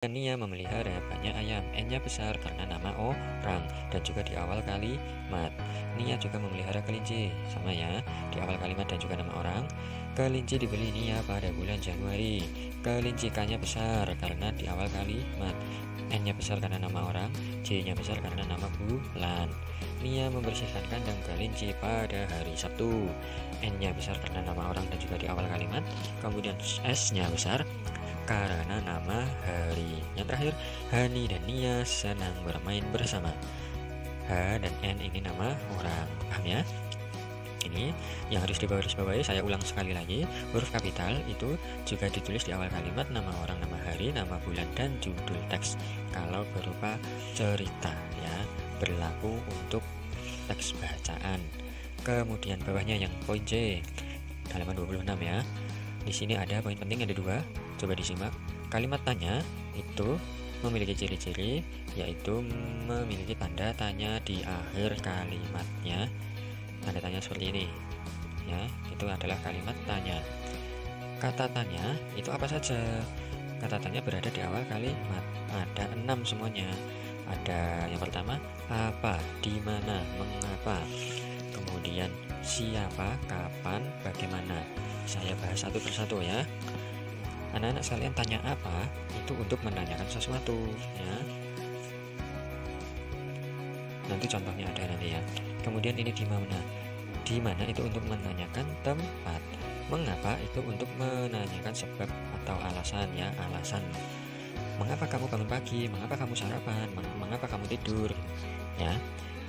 Nia memelihara banyak ayam. N-nya besar karena nama orang dan juga di awal kalimat. Nia juga memelihara kelinci, sama ya, di awal kalimat dan juga nama orang. Kelinci dibeli Nia pada bulan Januari. Kelinci K-nya besar karena di awal kalimat. N-nya besar karena nama orang. J-nya besar karena nama bulan. Nia membersihkan kandang kelinci pada hari Sabtu. N-nya besar karena nama orang dan juga di awal kalimat. Kemudian S-nya besar karena nama hari. Yang terakhir, Hani dan Nia senang bermain bersama. H dan N ini nama orang, paham ya? Ini yang harus dibawahi. Saya ulang sekali lagi, huruf kapital itu juga ditulis di awal kalimat, nama orang, nama hari, nama bulan, dan judul teks kalau berupa cerita ya, berlaku untuk teks bacaan. Kemudian bawahnya yang poin C, halaman 26 ya. Di sini ada poin penting, ada dua. Coba disimak. Kalimat tanya itu memiliki ciri-ciri, yaitu memiliki tanda tanya di akhir kalimatnya. Tanda tanya seperti ini ya, itu adalah kalimat tanya. Kata tanya itu apa saja? Kata tanya berada di awal kalimat. Ada 6 semuanya. Ada yang pertama, apa, di mana, mengapa. Kemudian siapa, kapan, bagaimana. Saya bahas satu persatu ya. Anak-anak sekalian, tanya apa itu untuk menanyakan sesuatu ya. Nanti contohnya ada nanti ya. Kemudian ini di mana? Di mana itu untuk menanyakan tempat. Mengapa itu untuk menanyakan sebab atau alasan ya, alasan. Mengapa kamu bangun pagi? Mengapa kamu sarapan? Mengapa kamu tidur? Ya.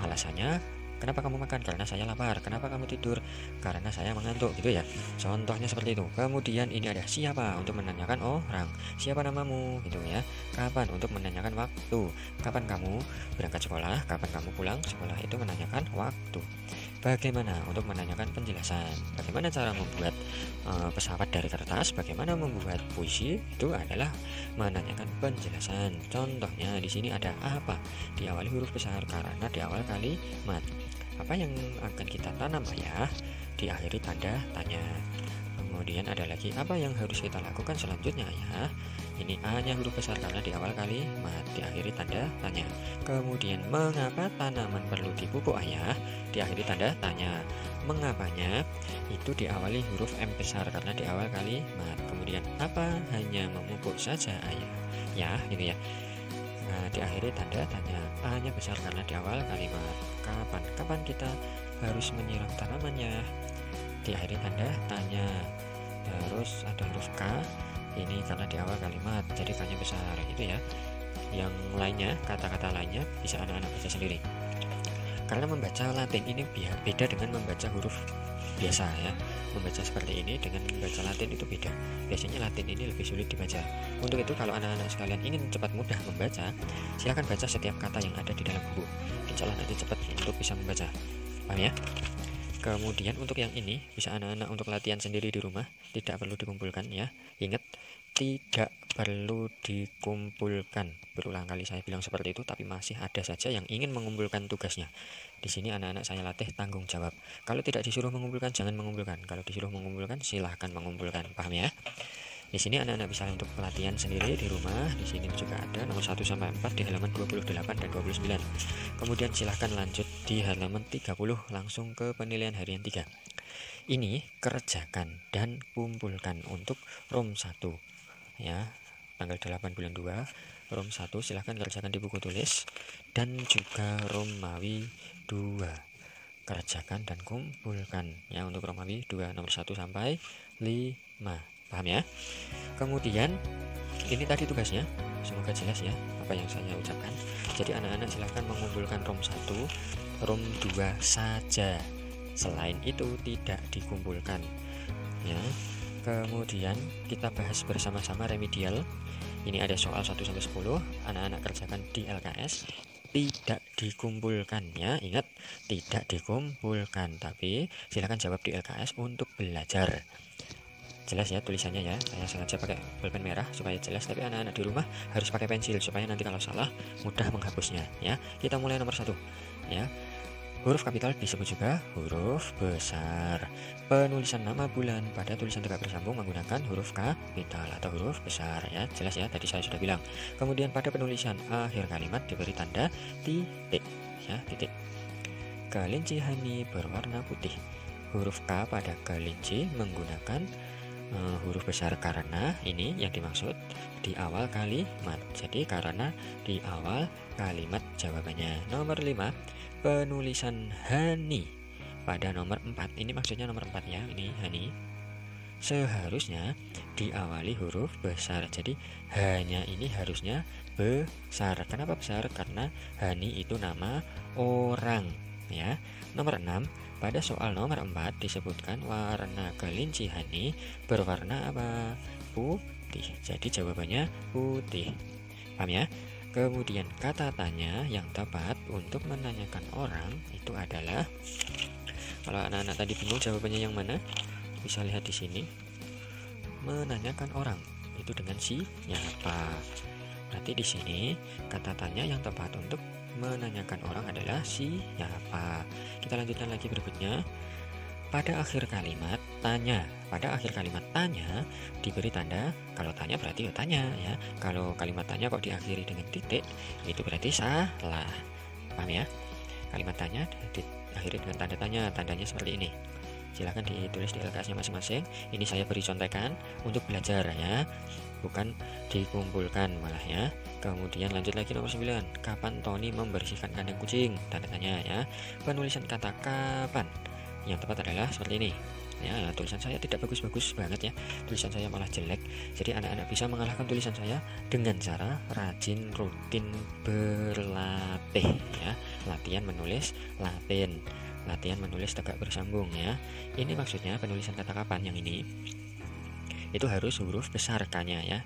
Alasannya, kenapa kamu makan? Karena saya lapar. Kenapa kamu tidur? Karena saya mengantuk, gitu ya. Contohnya seperti itu. Kemudian ini ada siapa, untuk menanyakan orang. Siapa namamu, gitu ya. Kapan, untuk menanyakan waktu. Kapan kamu berangkat sekolah? Kapan kamu pulang sekolah? Itu menanyakan waktu. Bagaimana, untuk menanyakan penjelasan. Bagaimana cara membuat pesawat dari kertas? Bagaimana membuat puisi? Itu adalah menanyakan penjelasan. Contohnya di sini ada apa, diawali huruf besar karena di awal kalimat. Apa yang akan kita tanam ayah? Diakhiri tanda tanya. Kemudian ada lagi, apa yang harus kita lakukan selanjutnya ayah? Ini A-nya huruf besar karena di awal kalimat, diakhiri tanda tanya. Kemudian mengapa tanaman perlu dipupuk ayah? Diakhiri tanda tanya. Mengapanya itu diawali huruf M besar karena di awal kalimat. Kemudian apa, hanya memupuk saja ayah? Ya, gitu ya. Nah, diakhiri tanda tanya. A-nya besar karena di awal kalimat. Kapan? Kapan kita harus menyiram tanamannya? Diakhiri tanda tanya. Terus ada huruf K, ini karena di awal kalimat, jadi K-nya besar, gitu ya. Yang lainnya, kata-kata lainnya bisa anak-anak baca sendiri. Karena membaca Latin ini beda dengan membaca huruf biasa ya. Membaca seperti ini dengan membaca Latin itu beda. Biasanya Latin ini lebih sulit dibaca. Untuk itu kalau anak-anak sekalian ingin cepat mudah membaca, silakan baca setiap kata yang ada di dalam buku. Insya Allah nanti cepat untuk bisa membaca. Paham ya? Kemudian untuk yang ini bisa anak-anak untuk latihan sendiri di rumah, tidak perlu dikumpulkan ya. Ingat, tidak perlu dikumpulkan. Berulang kali saya bilang seperti itu, tapi masih ada saja yang ingin mengumpulkan tugasnya. Di sini anak-anak saya latih tanggung jawab. Kalau tidak disuruh mengumpulkan, jangan mengumpulkan. Kalau disuruh mengumpulkan, silahkan mengumpulkan. Paham ya? Di sini anak-anak bisa untuk pelatihan sendiri di rumah. Di sini juga ada nomor 1 sampai 4 di halaman 28 dan 29. Kemudian silahkan lanjut di halaman 30 langsung ke penilaian harian 3. Ini kerjakan dan kumpulkan untuk ROM 1 ya, tanggal 8 bulan 2. ROM 1 silahkan kerjakan di buku tulis, dan juga Romawi 2 kerjakan dan kumpulkan ya, untuk Romawi 2 nomor 1 sampai 5. Paham ya? Kemudian ini tadi tugasnya, semoga jelas ya apa yang saya ucapkan. Jadi anak-anak silahkan mengumpulkan ROM 1, ROM 2 saja. Selain itu tidak dikumpulkan ya. Kemudian kita bahas bersama-sama remedial. Ini ada soal 1 sampai 10, anak-anak kerjakan di LKS. Tidak dikumpulkan ya, ingat, tidak dikumpulkan, tapi silahkan jawab di LKS untuk belajar. Jelas ya tulisannya ya, saya sengaja pakai pulpen merah supaya jelas, tapi anak-anak di rumah harus pakai pensil supaya nanti kalau salah mudah menghapusnya ya. Kita mulai nomor 1 ya. Huruf kapital disebut juga huruf besar. Penulisan nama bulan pada tulisan tegak bersambung menggunakan huruf kapital atau huruf besar ya. Jelas ya, tadi saya sudah bilang. Kemudian pada penulisan akhir kalimat diberi tanda titik ya, titik. Kelinci hani berwarna putih. Huruf K pada kelinci menggunakan huruf besar karena ini yang dimaksud di awal kalimat. Jadi karena di awal kalimat jawabannya. Nomor 5. Penulisan hani pada nomor 4. Ini maksudnya nomor 4 ya, ini hani. Seharusnya diawali huruf besar. Jadi hanya ini harusnya besar. Kenapa besar? Karena hani itu nama orang ya. Nomor 6. Pada soal nomor 4 disebutkan warna kelinci hani berwarna apa? Putih. Jadi jawabannya putih. Paham ya? Kemudian kata tanya yang tepat untuk menanyakan orang itu adalah, kalau anak-anak tadi bingung jawabannya yang mana, bisa lihat di sini. Menanyakan orang itu dengan siapa. Berarti di sini kata tanya yang tepat untuk menanyakan orang adalah siapa. Kita lanjutkan lagi berikutnya. Pada akhir kalimat tanya, pada akhir kalimat tanya diberi tanda, kalau tanya berarti ya tanya ya. Kalau kalimat tanya kok diakhiri dengan titik, itu berarti salah. Paham ya? Kalimat tanya diakhiri dengan tanda tanya, tandanya seperti ini. Silahkan ditulis di LKS-nya masing-masing. Ini saya beri contekan untuk belajar ya, bukan dikumpulkan malah ya. Kemudian lanjut lagi nomor 9. Kapan Tony membersihkan kandang kucing? Tanda tanya ya. Penulisan kata kapan yang tepat adalah seperti ini ya. Tulisan saya tidak bagus-bagus banget ya, tulisan saya malah jelek. Jadi anak-anak bisa mengalahkan tulisan saya dengan cara rajin rutin berlatih ya. Latihan menulis Latin, latihan menulis tegak bersambung ya. Ini maksudnya penulisan kata kapan yang ini itu harus huruf besar K-nya ya.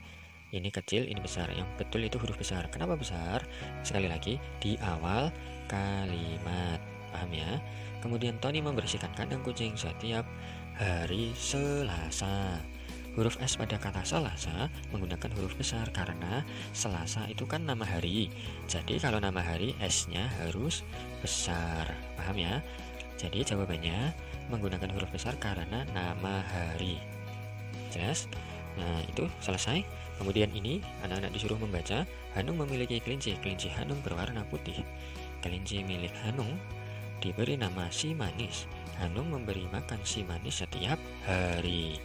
Ini kecil, ini besar. Yang betul itu huruf besar. Kenapa besar? Sekali lagi, di awal kalimat. Paham ya? Kemudian Tony membersihkan kandang kucing setiap hari Selasa. Huruf S pada kata Selasa menggunakan huruf besar karena Selasa itu kan nama hari. Jadi kalau nama hari S-nya harus besar. Paham ya? Jadi jawabannya menggunakan huruf besar karena nama hari. Jelas? Nah, itu selesai. Kemudian ini anak-anak disuruh membaca. Hanung memiliki kelinci. Kelinci Hanung berwarna putih. Kelinci milik Hanung diberi nama si manis. Hanung memberi makan si manis setiap hari.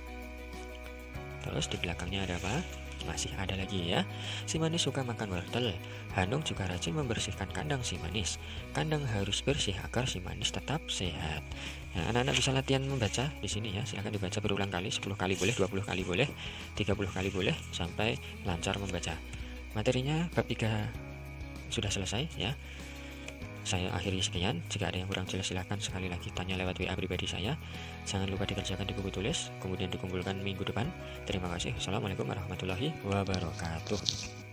Terus di belakangnya ada apa? Masih ada lagi ya. Si manis suka makan wortel. Hanung juga rajin membersihkan kandang si manis. Kandang harus bersih agar si manis tetap sehat. Nah, anak-anak bisa latihan membaca di sini ya. Silahkan dibaca berulang kali, 10 kali boleh, 20 kali boleh, 30 kali boleh, sampai lancar membaca. Materinya bab 3 sudah selesai ya. Saya akhiri sekian. Jika ada yang kurang jelas silahkan sekali lagi tanya lewat WA pribadi saya. Jangan lupa dikerjakan di buku tulis, kemudian dikumpulkan minggu depan. Terima kasih. Assalamualaikum warahmatullahi wabarakatuh.